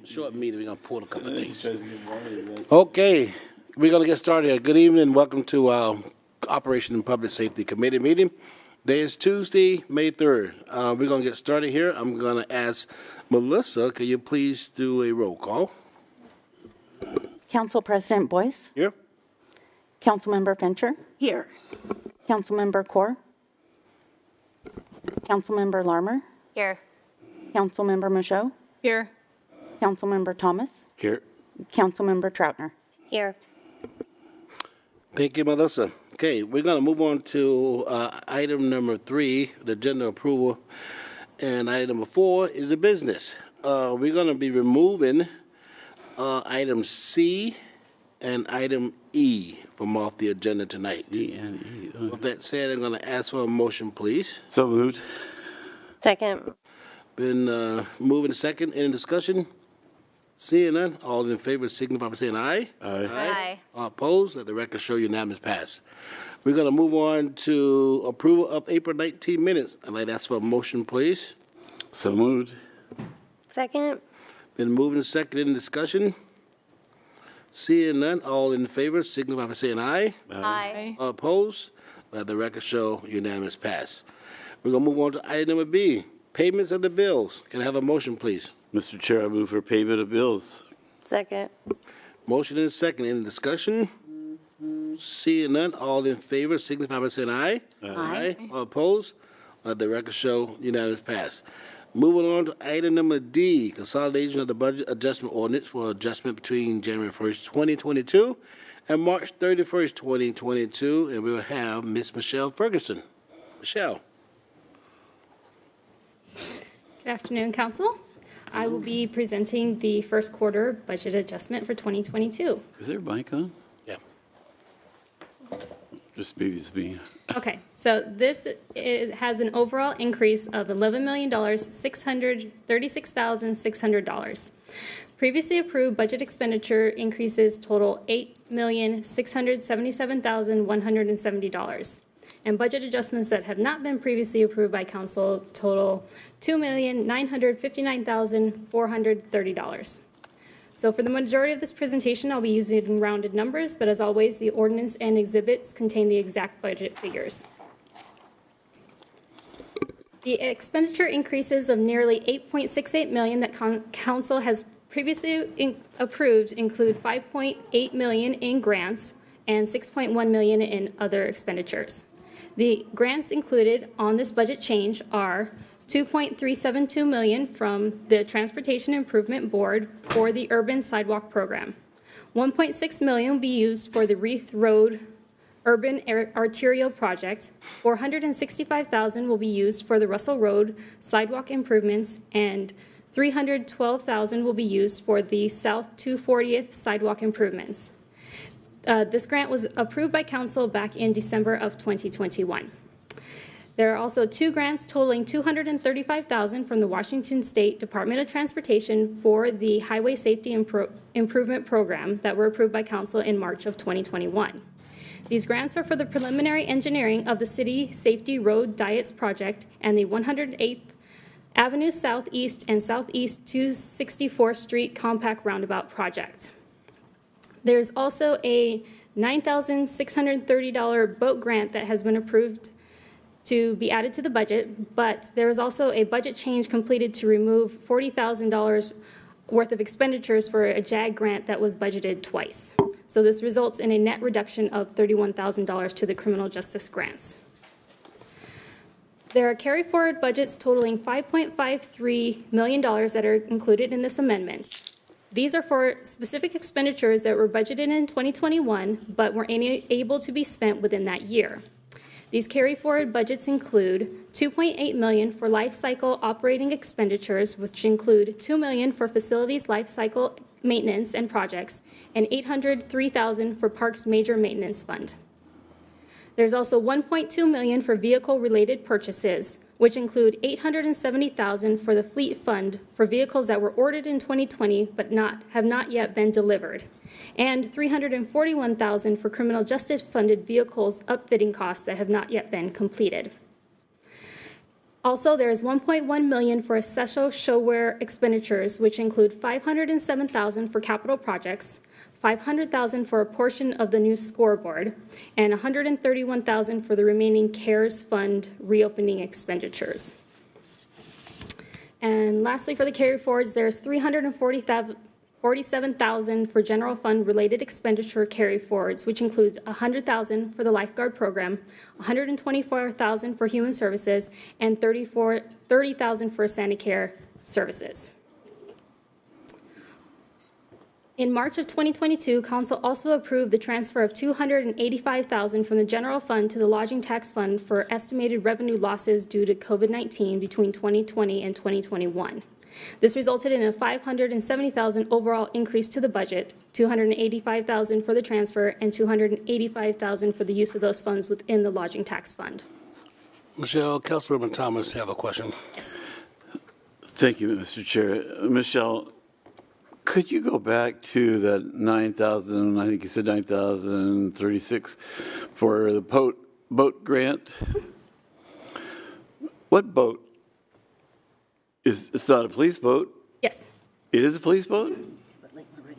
Short meeting, we're going to pull a couple of things. Okay, we're going to get started here. Good evening and welcome to our Operation and Public Safety Committee meeting. Today is Tuesday, May 3rd. We're going to get started here. I'm going to ask Melissa, can you please do a roll call? Council President Boyce? Here. Councilmember Fincher? Here. Councilmember Kaur? Councilmember Larmer? Here. Councilmember Michaud? Here. Councilmember Thomas? Here. Councilmember Troutner? Here. Thank you, Melissa. Okay, we're going to move on to item number 3, the agenda approval. And item number 4 is a business. We're going to be removing item C and item E from off the agenda tonight. C and E. With that said, I'm going to ask for a motion, please. So moved. Second. Been moving second. Any discussion? Seeing none, all in favor signify by saying aye. Aye. Aye. All opposed, let the record show unanimous pass. We're going to move on to approval of April 19 minutes. I'd like to ask for a motion, please. So moved. Second. Been moving second. In discussion? Seeing none, all in favor signify by saying aye. Aye. All opposed, let the record show unanimous pass. We're going to move on to item number B, payments of the bills. Can I have a motion, please? Mr. Chair, I move for payment of bills. Second. Motion and second. In discussion? Seeing none, all in favor signify by saying aye. Aye. All opposed, let the record show unanimous pass. Moving on to item number D, consolidation of the budget adjustment ordinance for adjustment between January 1st, 2022 and March 31st, 2022. And we'll have Ms. Michelle Ferguson. Michelle. Good afternoon, Council. I will be presenting the first quarter budget adjustment for 2022. Is there a mic on? Yeah. Just maybe it's me. Okay, so this has an overall increase of $11,636,600. Previously approved budget expenditure increases total $8,677,170. And budget adjustments that have not been previously approved by council total $2,959,430. So for the majority of this presentation, I'll be using rounded numbers, but as always, the ordinance and exhibits contain the exact budget figures. The expenditure increases of nearly $8.68 million that council has previously approved include $5.8 million in grants and $6.1 million in other expenditures. The grants included on this budget change are $2.372 million from the Transportation Improvement Board for the Urban Sidewalk Program. $1.6 million will be used for the Reith Road Urban Arterial Project. $465,000 will be used for the Russell Road Sidewalk Improvements, and $312,000 will be used for the South 240th Sidewalk Improvements. This grant was approved by council back in December of 2021. There are also 2 grants totaling $235,000 from the Washington State Department of Transportation for the Highway Safety Improvement Program that were approved by council in March of 2021. These grants are for the preliminary engineering of the City Safety Road Diets Project and the 108th Avenue Southeast and Southeast 264th Street Compact Roundabout Project. There's also a $9,630 boat grant that has been approved to be added to the budget, but there is also a budget change completed to remove $40,000 worth of expenditures for a JAG grant that was budgeted twice. So this results in a net reduction of $31,000 to the criminal justice grants. There are carry-forward budgets totaling $5.53 million that are included in this amendment. These are for specific expenditures that were budgeted in 2021, but were able to be spent within that year. These carry-forward budgets include $2.8 million for life cycle operating expenditures, which include $2 million for facilities life cycle maintenance and projects, and $803,000 for Parks Major Maintenance Fund. There's also $1.2 million for vehicle-related purchases, which include $870,000 for the fleet fund for vehicles that were ordered in 2020 but have not yet been delivered, and $341,000 for criminal justice-funded vehicles upfitting costs that have not yet been completed. Also, there is $1.1 million for accessory showware expenditures, which include $507,000 for capital projects, $500,000 for a portion of the new scoreboard, and $131,000 for the remaining CARES Fund reopening expenditures. And lastly, for the carry forwards, there's $347,000 for general fund related expenditure carry forwards, which includes $100,000 for the lifeguard program, $124,000 for human services, and $30,000 for Sanitare services. In March of 2022, Council also approved the transfer of $285,000 from the general fund to the lodging tax fund for estimated revenue losses due to COVID-19 between 2020 and 2021. This resulted in a $570,000 overall increase to the budget, $285,000 for the transfer, and $285,000 for the use of those funds within the lodging tax fund. Michelle, Councilmember Thomas have a question. Yes. Thank you, Mr. Chair. Michelle, could you go back to that 9,000, I think you said 9,036 for the boat grant? What boat? It's not a police boat? Yes. It is a police boat?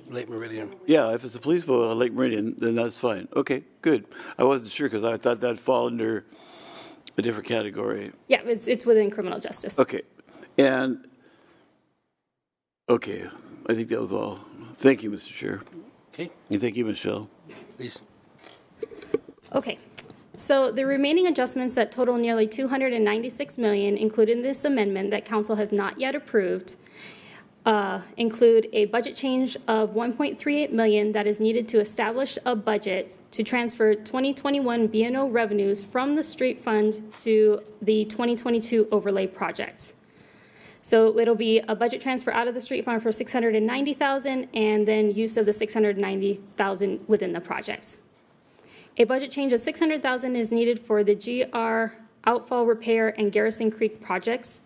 Lake Meridian. Yeah, if it's a police boat on Lake Meridian, then that's fine. Okay, good. I wasn't sure because I thought that'd fall under a different category. Yeah, it's within criminal justice. Okay, and, okay, I think that was all. Thank you, Mr. Chair. Okay, And thank you, Michelle. please. Okay, so the remaining adjustments that total nearly $296 million included in this amendment that council has not yet approved include a budget change of $1.38 million that is needed to establish a budget to transfer 2021 B&O revenues from the street fund to the 2022 overlay project. So it'll be a budget transfer out of the street fund for $690,000 and then use of the $690,000 within the project. A budget change of $600,000 is needed for the GR outfall repair and Garrison Creek projects.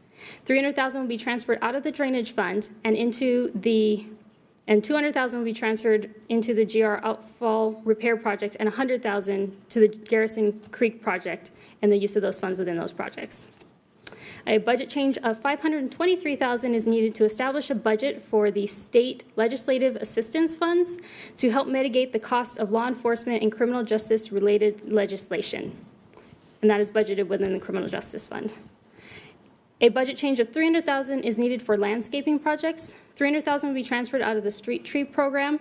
$300,000 will be transferred out of the drainage fund and $200,000 will be transferred into the GR outfall repair project and $100,000 to the Garrison Creek project and the use of those funds within those projects. A budget change of $523,000 is needed to establish a budget for the state legislative assistance funds to help mitigate the costs of law enforcement and criminal justice related legislation. And that is budgeted within the criminal justice fund. A budget change of $300,000 is needed for landscaping projects. $300,000 will be transferred out of the street tree program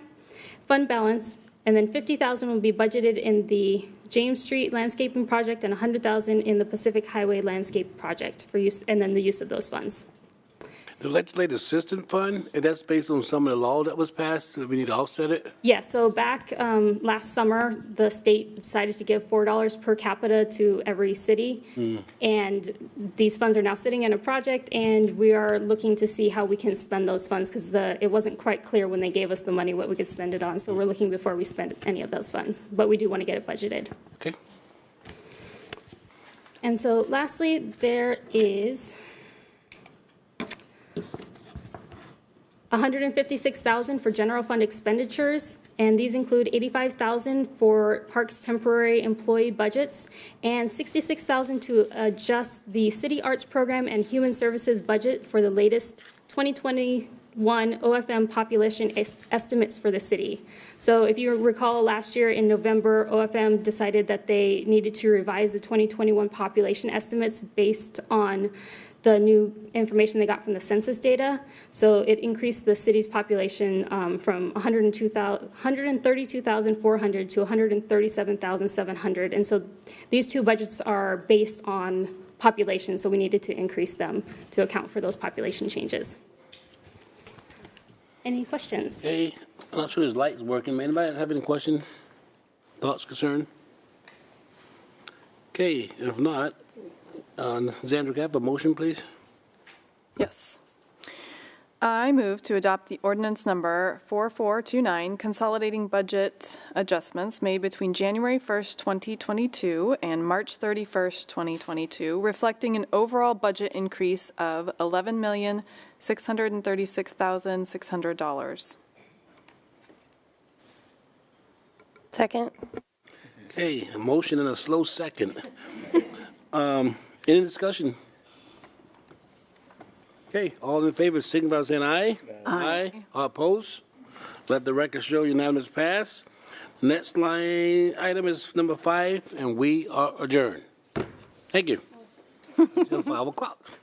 fund balance, and then $50,000 will be budgeted in the James Street landscaping project and $100,000 in the Pacific Highway landscape project for use, and then the use of those funds. The legislative assistance fund, and that's based on some of the law that was passed, so we need to offset it? Yeah, so back last summer, the state decided to give $4 per capita to every city. And these funds are now sitting in a project, and we are looking to see how we can spend those funds because it wasn't quite clear when they gave us the money what we could spend it on. So we're looking before we spend any of those funds. But we do want to get it budgeted. Okay. And so lastly, there is $156,000 for general fund expenditures And these include $85,000 for Parks temporary employee budgets and $66,000 to adjust the City Arts Program and Human Services budget for the latest 2021 OFM population estimates for the city. So if you recall, last year in November, OFM decided that they needed to revise the 2021 population estimates based on the new information they got from the census data. So it increased the city's population from 132,400 to 137,700. And so these two budgets are based on population, so we needed to increase them to account for those population changes. Any questions? Okay, I'm not sure this light's working. Anybody have any questions, thoughts, concern? Okay, if not, Xandra, can I have a motion, please? Yes. I move to adopt the ordinance number 4429, consolidating budget adjustments made between January 1st, 2022 and March 31st, 2022, reflecting an overall budget increase of $11,636,600. Second. Okay, a motion and a slow second. Any discussion? Okay, all in favor, signify by saying aye. Aye. All opposed? Let the record show unanimous pass. Next line item is number 5, and we are adjourned. Thank you. Until 5 o'clock.